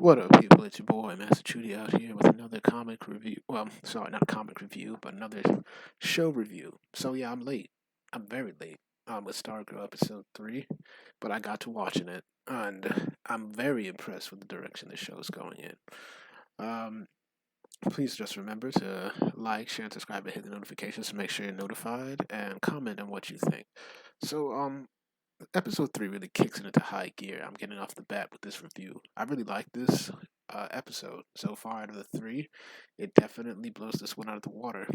What up, people? It's your boy, Master Chudy, out here with another comic review. Well, sorry, not a comic review, but another show review. So, yeah, I'm late. I'm very late with Stargirl episode 3, but I got to watching it, and I'm very impressed with the direction the show is going in. Um, Please just remember to like, share, and subscribe, and hit the notifications to make sure you're notified, and comment on what you think. So, episode 3 really kicks it into high gear. I'm getting off the bat with this review. I really like this episode so far out of the 3. It definitely blows this one out of the water,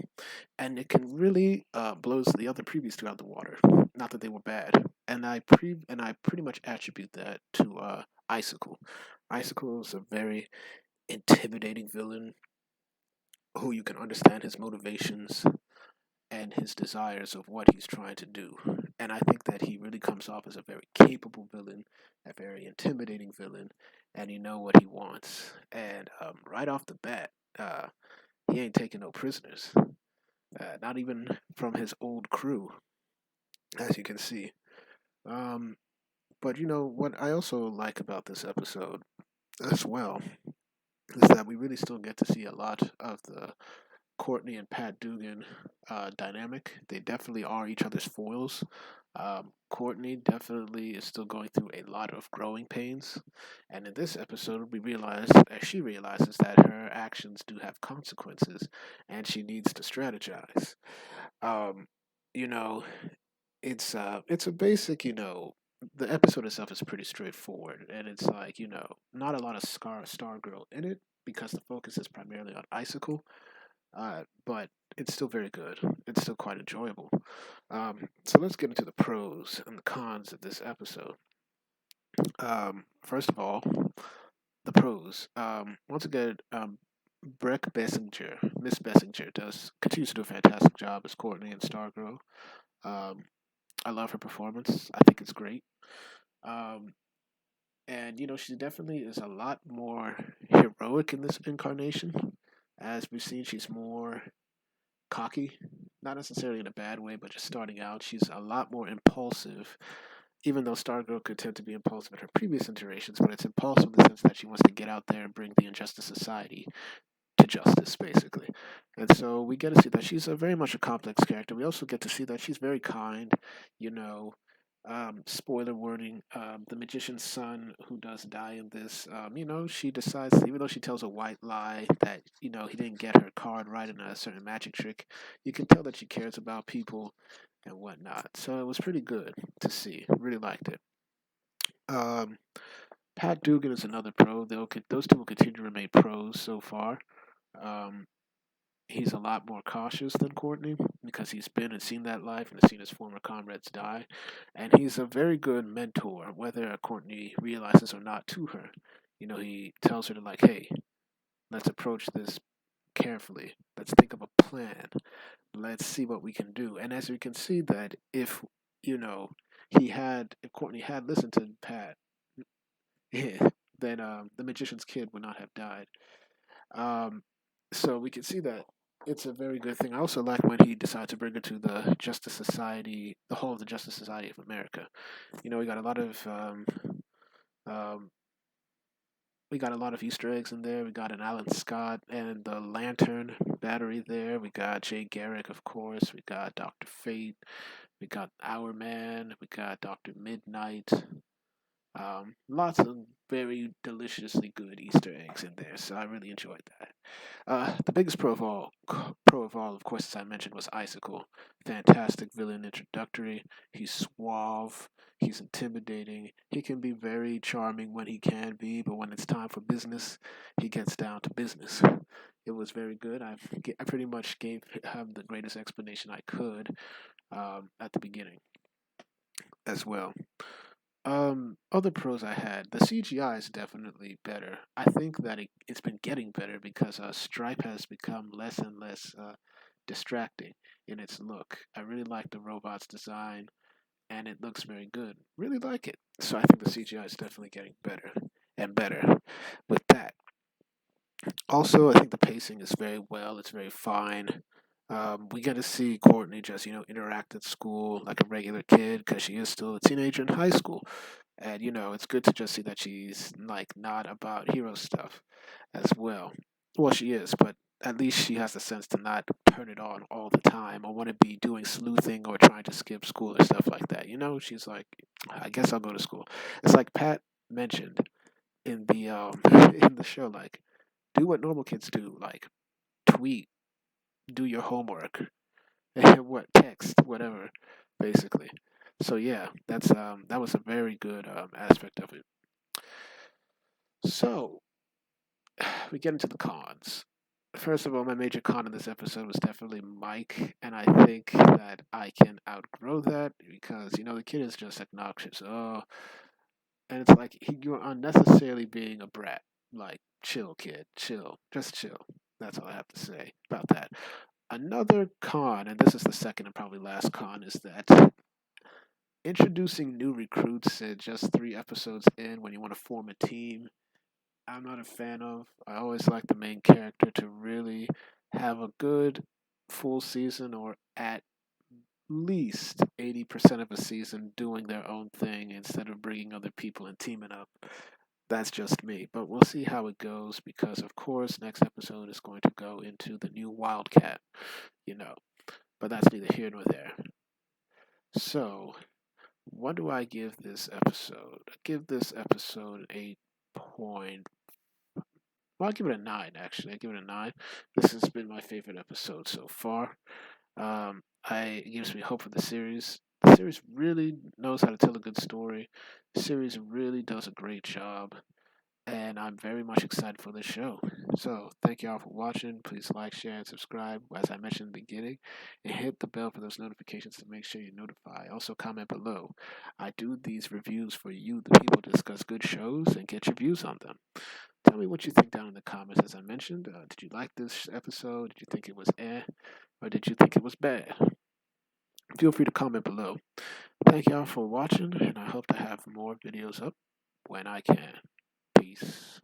and it can really blows the other previous 2 out of the water. Not that they were bad, and I pretty much attribute that to Icicle. Icicle is a very intimidating villain who you can understand his motivations and his desires of what he's trying to do. And I think that he really comes off as a very capable villain, a very intimidating villain, and you know what he wants. And right off the bat, he ain't taking no prisoners, not even from his old crew, as you can see. Um, but you know what I also like about this episode as well is that we really still get to see a lot of the Courtney and Pat Dugan dynamic. They definitely are each other's foils. Courtney definitely is still going through a lot of growing pains, and in this episode, she realizes that her actions do have consequences, and she needs to strategize. Um, you know, it's a basic, the episode itself is pretty straightforward, and it's like not a lot of Stargirl in it because the focus is primarily on Icicle, but it's still very good. It's still quite enjoyable. So let's get into the pros and the cons of this episode. First of all, the pros. Once again, Miss Bessinger, continues to do a fantastic job as Courtney and Stargirl. Um, I love her performance. I think it's great. Um, and she definitely is a lot more heroic in this incarnation. As we've seen, she's more cocky, not necessarily in a bad way, but just starting out, she's a lot more impulsive. Even though Stargirl could tend to be impulsive in her previous iterations, but it's impulsive in the sense that she wants to get out there and bring the Injustice Society to justice, basically. And so we get to see that she's a very much a complex character. We also get to see that she's very kind, you know. Spoiler warning, the magician's son who does die in this, she decides, even though she tells a white lie that, he didn't get her card right in a certain magic trick, you can tell that she cares about people and whatnot. So it was pretty good to see. Really liked it. Um, Pat Dugan is another pro. Those two will continue to remain pros so far. Um, he's a lot more cautious than Courtney because he's been and seen that life and has seen his former comrades die. And he's a very good mentor, whether Courtney realizes or not to her. He tells her to, like, hey, let's approach this carefully. Let's think of a plan. Let's see what we can do. And as we can see that you know, if Courtney had listened to Pat, then the magician's kid would not have died. Um, so we can see that it's a very good thing. I also like when he decided to bring her to the Justice Society, the whole of the Justice Society of America. We got a lot of um, we got a lot of Easter eggs in there. We got an Alan Scott and the Lantern Battery there. We got Jay Garrick, of course. We got Doctor Fate. We got Our Man. We got Doctor Midnight. Lots of very deliciously good Easter eggs in there, so I really enjoyed that. The biggest pro of all, of course, as I mentioned, was Icicle. Fantastic villain introductory. He's suave. He's intimidating. He can be very charming when he can be, but when it's time for business, he gets down to business. It was very good. I pretty much gave him the greatest explanation I could at the beginning as well. Other pros I had, the CGI is definitely better. I think that it's been getting better because Stripe has become less and less distracting in its look. I really like the robot's design, and it looks very good. Really like it. So I think the CGI is definitely getting better and better with that. Also, I think the pacing is very well. It's very fine. We get to see Courtney just, interact at school like a regular kid because she is still a teenager in high school. And it's good to just see that she's like not about hero stuff as well. Well, she is, but at least she has the sense to not turn it on all the time or want to be doing sleuthing or trying to skip school or stuff like that. She's like, I guess I'll go to school. It's like Pat mentioned in the in the show, like, do what normal kids do, like tweet, do your homework, what text, whatever, basically. So yeah, that was a very good aspect of it. So we get into the cons. First of all, my major con in this episode was definitely Mike, and I think that I can outgrow that because the kid is just obnoxious. Oh, and it's like you're unnecessarily being a brat. Like, chill, kid, chill, just chill. That's all I have to say about that. Another con, and this is the second and probably last con, is that introducing new recruits at just 3 episodes in when you want to form a team, I'm not a fan of. I always like the main character to really have a good full season or at least 80% of a season doing their own thing instead of bringing other people and teaming up. That's just me, but we'll see how it goes because, of course, next episode is going to go into the new Wildcat, you know. But that's neither here nor there. So, what do I give this episode? I give this episode 8 Well, I'll give it a 9, actually. I give it a 9. This has been my favorite episode so far. It gives me hope for the series. The series really knows how to tell a good story. The series really does a great job. And I'm very much excited for this show. So, thank you all for watching. Please like, share, and subscribe, as I mentioned in the beginning. And hit the bell for those notifications to make sure you're notified. Also, comment below. I do these reviews for you, the people, to discuss good shows and get your views on them. Tell me what you think down in the comments. As I mentioned, did you like this episode? Did you think it was or did you think it was bad? Feel free to comment below. Thank y'all for watching, and I hope to have more videos up when I can. Peace.